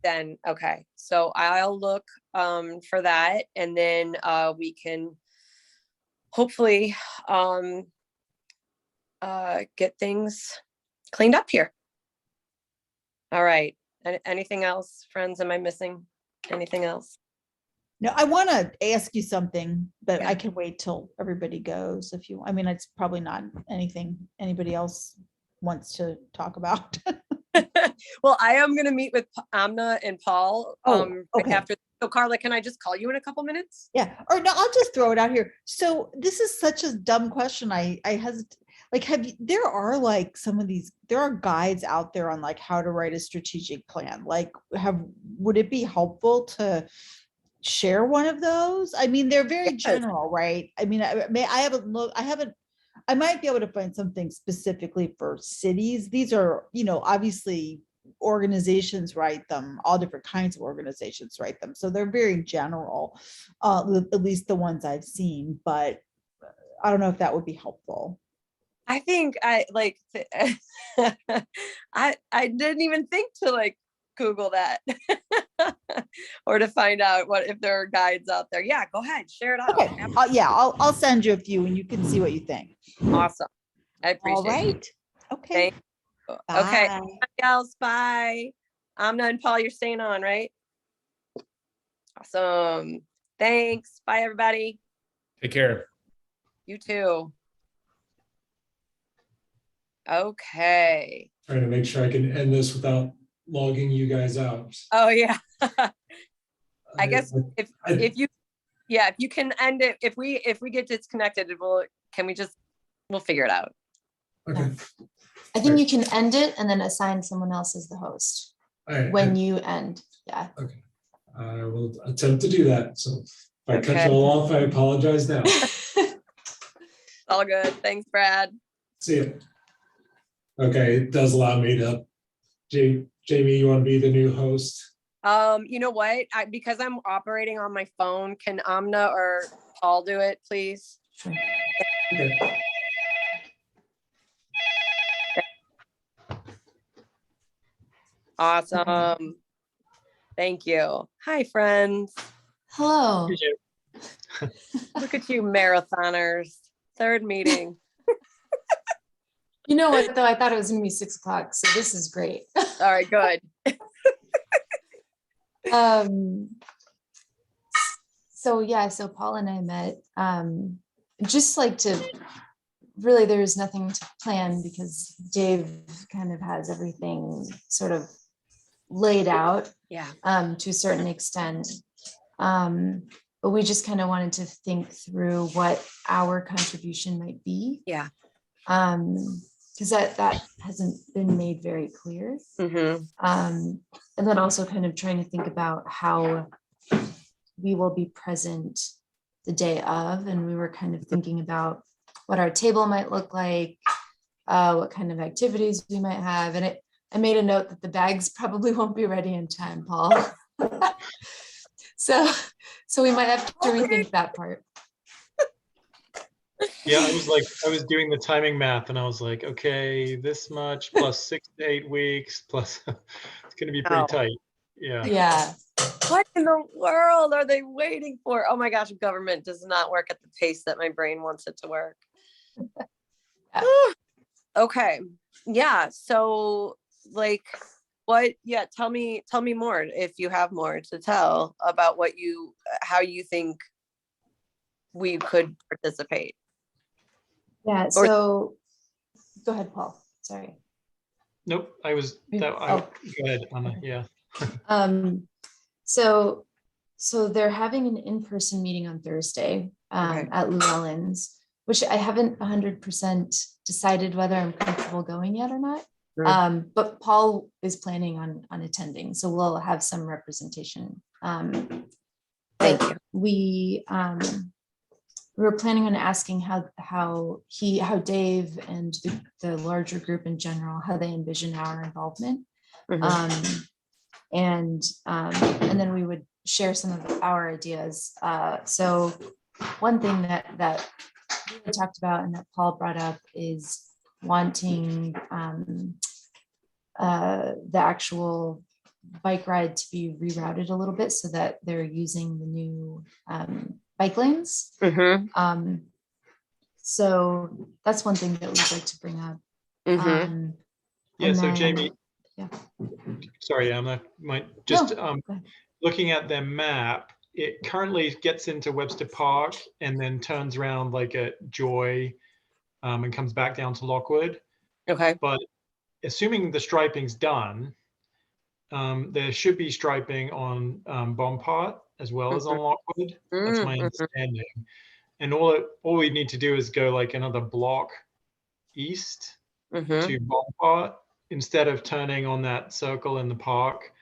then, okay. So I'll look, for that, and then, we can hopefully, get things cleaned up here. All right. Anything else, friends? Am I missing anything else? No, I want to ask you something, but I can wait till everybody goes. I mean, it's probably not anything anybody else wants to talk about. Well, I am going to meet with Amna and Paul okay. after. So Carla, can I just call you in a couple minutes? Yeah, or no, I'll just throw it out here. So this is such a dumb question. I hesitate. Like, there are like there are guides out there on like how to write a strategic plan. Like, would it be helpful to share one of those? I mean, they're very general, right? I mean, I might be able to find something specifically for cities. These are, obviously organizations write them, all different kinds of organizations write them. So they're very general, at least the ones I've seen, but I don't know if that would be helpful. I think I didn't even think to like Google that or to find out if there are guides out there. Yeah, go ahead, share it out. Okay. I'll send you a few and you can see what you think. Awesome. I appreciate it. Okay. Okay. Bye, gals. Bye. Amna and Paul, you're staying on, right? Awesome. Thanks. Bye, everybody. Take care. You too. Okay. Trying to make sure I can end this without logging you guys out. Oh yeah. I guess if you can end it, if we get disconnected, we'll figure it out. Okay. I think you can end it and then assign someone else as the host when you end. Yeah. Okay. I will attempt to do that. So if I cut you all off, I apologize now. All good. Thanks, Brad. See you. Okay, it does allow me to. Jamie, you want to be the new host? You know what? Because I'm operating on my phone, can Amna or Paul do it, please? Sure. Okay. Awesome. Thank you. Hi, friends. Hello. Look at you, marathoners. Third meeting. You know what, though? I thought it was going to be 6 o'clock, so this is great. All right, good. So yeah, so Paul and I met, just like to, really, there is nothing to plan because Dave kind of has everything sort of laid out, Yeah. to a certain extent. But we just kind of wanted to think through what our contribution might be. Yeah. Because that hasn't been made very clear. Mm-hmm. And then also kind of trying to think about how we will be present the day of. And we were kind of thinking about what our table might look like, what kind of activities we might have. And I made a note that the bags probably won't be ready in time, Paul. So we might have to rethink that part. Yeah, I was doing the timing math and I was like, okay, this much plus 6 to 8 weeks plus it's going to be pretty Oh. tight. Yeah. Yeah. What in the world are they waiting for? Oh my gosh, government does not work at the pace that my brain wants it to work. Yeah. Okay. Yeah. So like what, yeah, tell me more if you have more to tell about how you think we could participate. Yeah. So go ahead, Paul. Sorry. Nope. I was that. Oh. Go ahead, Anna. Yeah. So they're having an in-person meeting on Thursday Okay. at Llewellyn's, which I haven't 100% decided whether I'm comfortable going yet or not. But Paul is planning on attending, so we'll have some representation. Thank you. We were planning on asking how Dave and the larger group in general, how they envision our involvement. Mhm. And then we would share some of our ideas. So one thing that we talked about and that Paul brought up is wanting the actual bike ride to be rerouted a little bit so that they're using the new bike lanes. Mhm. So that's one thing that we'd like to bring up. Mhm. Yeah. So Jamie, yeah. sorry, Anna, might just No, go ahead. looking at their map, it currently gets into Webster Park and then turns around like at Joy and comes back down to Lockwood. Okay. But assuming the striping's done, there should be striping on Bompart as well as on Lockwood. That's my understanding. And all we need to do is go like another block east to Bompart instead of turning on that circle in the park.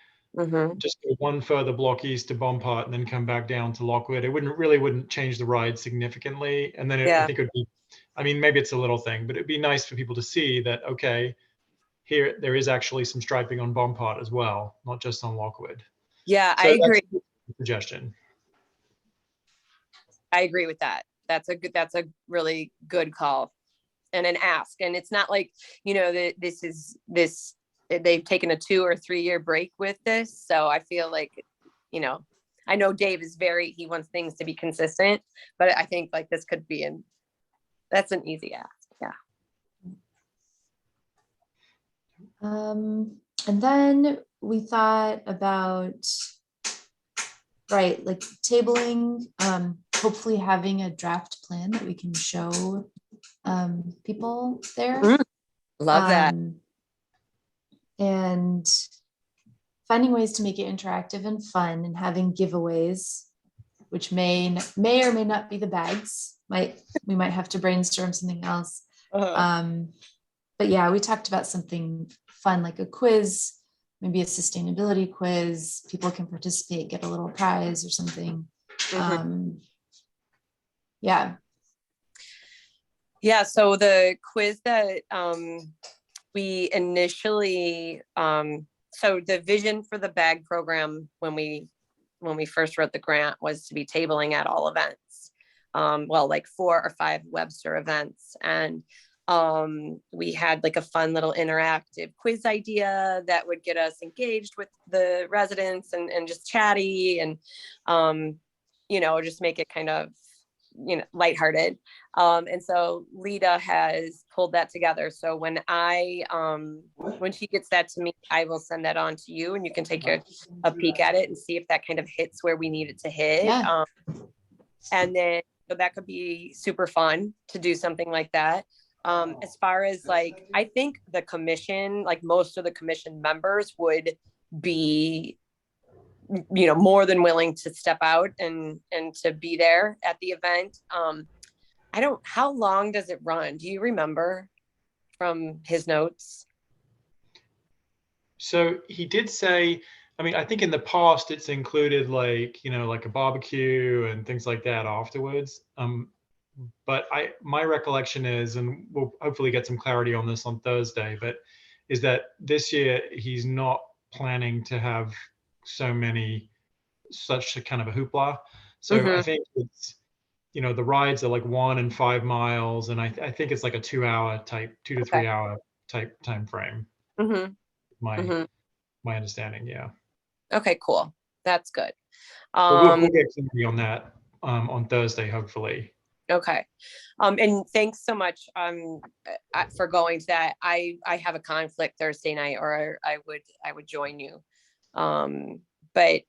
Just go one further block east to Bompart and then come back down to Lockwood. It wouldn't change the ride significantly. And then I think it would be, I mean, maybe it's a little thing, but it'd be nice for people to see that, okay, here there is actually some striping on Bompart as well, not just on Lockwood. Yeah, So I agree. that's a suggestion. I agree with that. That's a really good call and an ask. And it's not like, they've taken a 2 or 3 year break with this. So I feel like, I know Dave is he wants things to be consistent, but I think like this could be that's an easy ask. Yeah. And then we thought about, right, like tabling, hopefully having a draft plan that we can show people there. Love that. And finding ways to make it interactive and fun and having giveaways, which may or may not be the bags. We might have to brainstorm something else. But yeah, we talked about something fun like a quiz, maybe a sustainability quiz. People can participate, get a little prize or something. Yeah. Yeah, so the quiz that we initially, so the vision for the bag program when we first wrote the grant was to be tabling at all events. Like 4 or 5 Webster events. And we had like a fun little interactive quiz idea that would get us engaged with the residents and just chatty and, just make it kind of lighthearted. And so Lita has pulled that together. So when when she gets that to me, I will send that on to you and you can take a peek at it and see if that kind of hits where we need it to hit. Yeah. And then so that could be super fun to do something like that. As far as like, I think the commission, like most of the commission members would be, more than willing to step out and to be there at the event. How long does it run? Do you remember from his notes? So he did say, I mean, I think in the past it's included like, like a barbecue and things like that afterwards. But my recollection is, and we'll hopefully get some clarity on this on Thursday, but is that this year he's not planning to have such a kind of a hoopla. So I think it's, the rides are like 1 and 5 miles, and I think it's like a 2 to 3 hour type time frame. Mm-hmm. My understanding, yeah. Okay, cool. That's good. But we'll get clarity on that on Thursday, hopefully. Okay. And thanks so much for going to that. I have a conflict Thursday night, or I would join you. But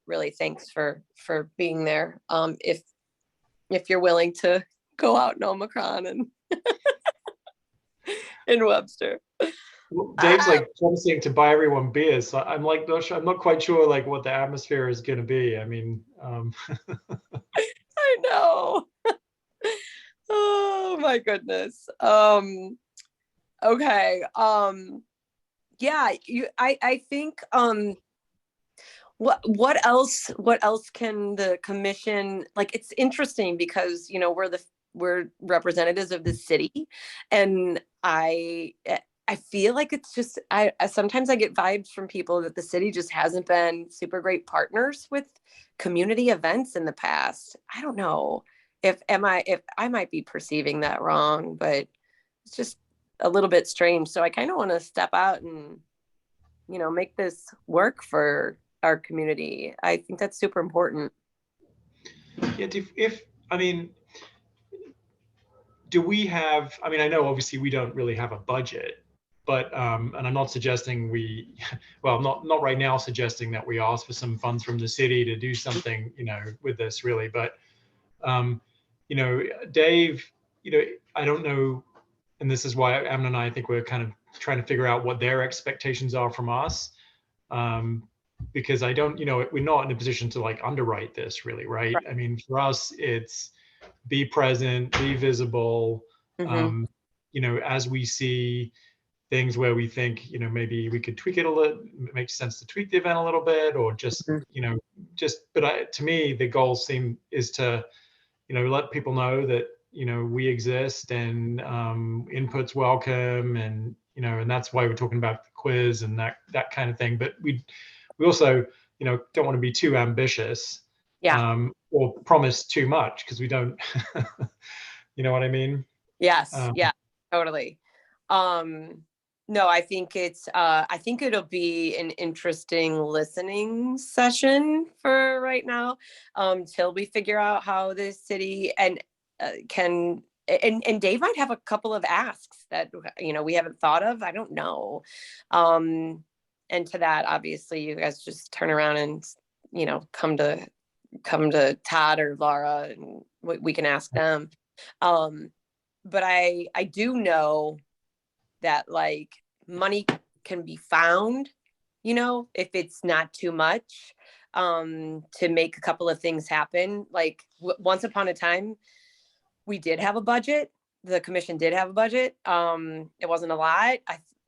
really thanks for being there. If you're willing to go out in Omicron and in Webster. Well, Dave's like promising to buy everyone beers. So I'm like, I'm not quite sure like what the atmosphere is going to be. I mean, I know. Oh my goodness. Okay. Yeah, I think what else can the commission, like, it's interesting because we're representatives of the city, and I feel like it's just I sometimes I get vibes from people that the city just hasn't been super great partners with community events in the past. I don't know if I might be perceiving that wrong, but it's just a little bit strange. So I kind of want to step out and, make this work for our community. I think that's super important. Yeah, do we have, I know obviously we don't really have a budget, but, and I'm not suggesting not right now suggesting that we ask for some funds from the city to do something, with this really, but, Dave, I don't know, and this is why Amnon and I think we're kind of trying to figure out what their expectations are from us. Because I don't, we're not in a position to like underwrite this really, right? I mean, for us, it's be present, be visible, as we see things where we think, maybe we could tweak it a little, it makes sense to tweak the event a little bit, or just, but to me, the goal is to, let people know that, we exist and input's welcome, and, and that's why we're talking about the quiz and that kind of thing. But we also, don't want to be too ambitious, or promise too much, because we don't, you know what I mean? Yes. Yeah, totally. No, I think I think it'll be an interesting listening session for right now, till we figure out how the city and Dave might have a couple of asks that, we haven't thought of. I don't know. And to that, obviously you guys just turn around and, come to Todd or Laura, and we can ask them. But I do know that like money can be found, if it's not too much, to make a couple of things happen. Like once upon a time, we did have a budget. The commission did have a budget. It wasn't a lot.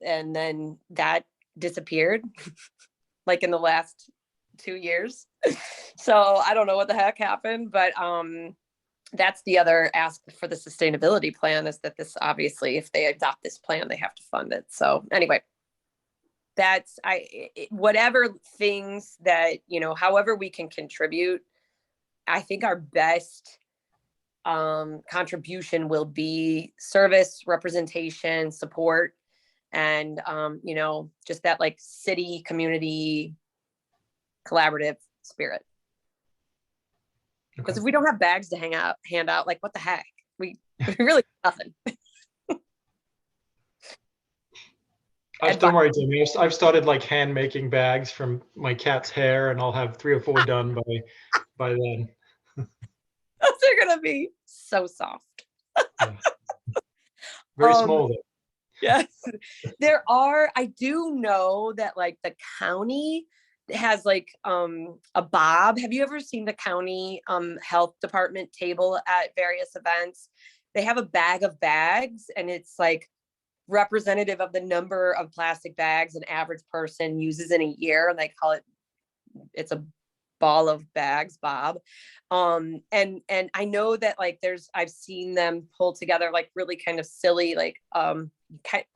And then that disappeared like in the last 2 years. So I don't know what the heck happened, but that's the other ask for the sustainability plan, is that this, obviously, if they adopt this plan, they have to fund it. So anyway, that's whatever things that, however we can contribute, I think our best contribution will be service, representation, support, and just that like city community collaborative spirit. Because if we don't have bags to hand out, like what the heck? We really nothing. Don't worry, Jamie. I've started like hand making bags from my cat's hair, and I'll have 3 or 4 done by then. Those are gonna be so soft. Yeah. Very small though. Yes, I do know that like the county has like a bob. Have you ever seen the county health department table at various events? They have a bag of bags, and it's like representative of the number of plastic bags an average person uses in a year, and they call it's a ball of bags, Bob. And I know that like I've seen them pull together like really kind of silly, like kind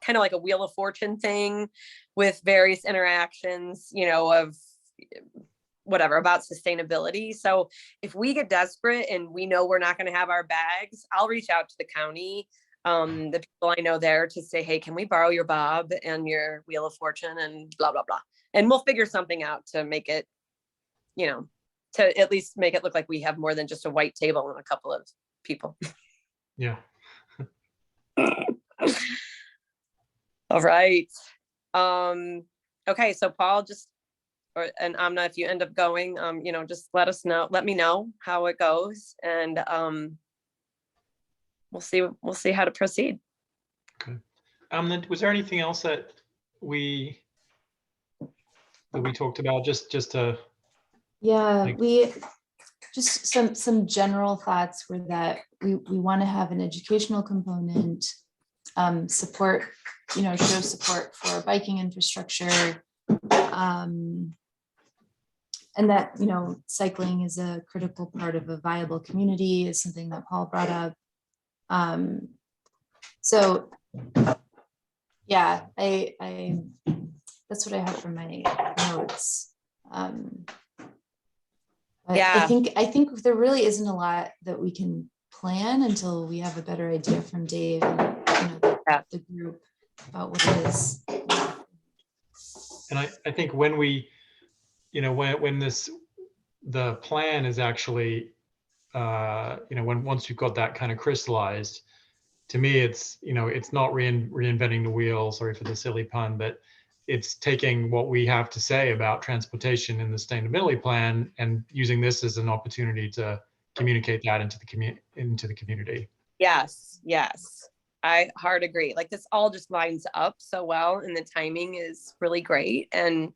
of like a Wheel of Fortune thing with various interactions, of whatever about sustainability. So if we get desperate and we know we're not going to have our bags, I'll reach out to the county, the people I know there, to say, hey, can we borrow your Bob and your Wheel of Fortune and blah, blah, blah. And we'll figure something out to make it, to at least make it look like we have more than just a white table and a couple of people. Yeah. All right. Okay. So Paul, and Amna, if you end up going, just let me know how it goes, and we'll see how to proceed. Okay. Was there anything else that we talked about? Just to. Yeah, we just some general thoughts were that we want to have an educational component, support, show support for biking infrastructure, and that, cycling is a critical part of a viable community is something that Paul brought up. So yeah, I that's what I have from my notes. Yeah. I think there really isn't a lot that we can plan until we have a better idea from Dave and the group about what it is. And I think when we, when the plan is actually, once you've got that kind of crystallized, to me, it's, it's not reinventing the wheel, sorry for the silly pun, but it's taking what we have to say about transportation in the sustainability plan and using this as an opportunity to communicate that into the community. Yes. I hard agree. Like this all just lines up so well, and the timing is really great. And,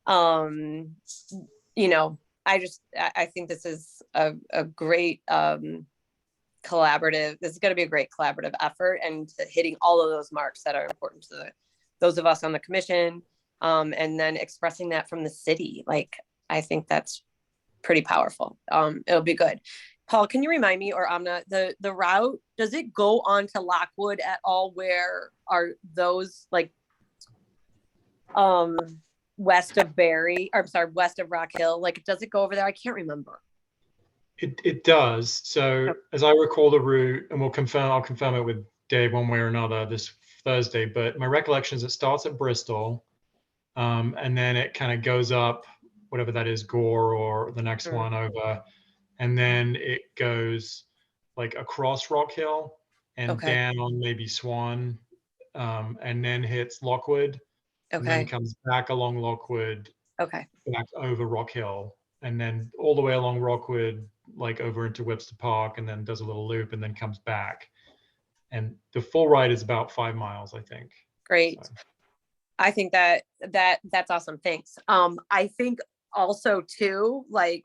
I think this is a great collaborative. This is going to be a great collaborative effort, and hitting all of those marks that are important to those of us on the commission, and then expressing that from the city. Like, I think that's pretty powerful. It'll be good. Paul, can you remind me, or Amna, the route, does it go on to Lockwood at all? Where are those, like, west of Rock Hill? Like, does it go over there? I can't remember. It does. So as I recall the route, and I'll confirm it with Dave one way or another this Thursday, but my recollection is it starts at Bristol, and then it kind of goes up, whatever that is, Gore or the next one over, and then it goes like across Rock Hill and down maybe Swan, and then hits Lockwood, and then comes back along Lockwood, back over Rock Hill, and then all the way along Rockwood, like over into Webster Park, and then does a little loop and then comes back. And the full ride is about 5 miles, I think. Great. So. I think that's awesome. Thanks. I think also too, like,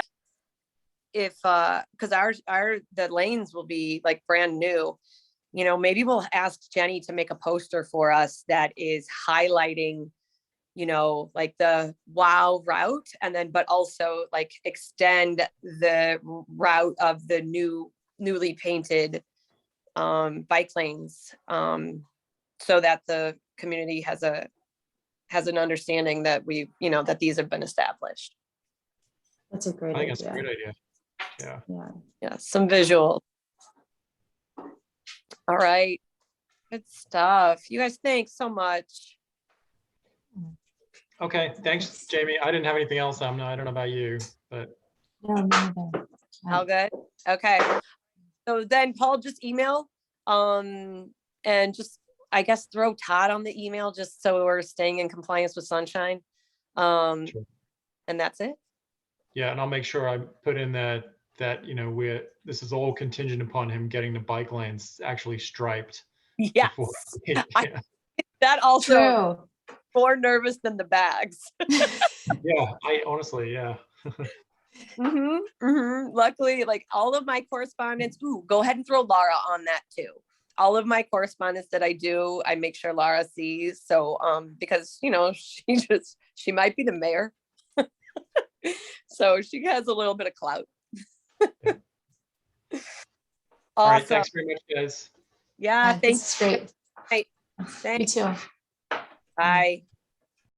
if because the lanes will be like brand new, maybe we'll ask Jenny to make a poster for us that is highlighting, like the WOW route, and then but also like extend the route of the newly painted bike lanes, so that the community has an understanding that that these have been established. That's a great idea. I think that's a great idea. Yeah, some visual. All right, good stuff. You guys, thanks so much. Okay, thanks, Jamie. I didn't have anything else. I don't know about you, but no. All good? Okay. So then Paul, just email, and just, I guess, throw Todd on the email just so we're staying in compliance with sunshine. Sure. And that's it. Yeah, and I'll make sure I put in that, this is all contingent upon him getting the bike lanes actually striped. Yes. before- I- That also True. more nervous than the bags. Yeah, I honestly, yeah. Luckily, like all of my correspondence, go ahead and throw Laura on that too. All of my correspondence that I do, I make sure Laura sees. So, because, you know, she might be the mayor. So she has a little bit of clout. All right, Awesome. thanks very much, guys. Yeah, This thanks. is great. You Thanks. too. Bye.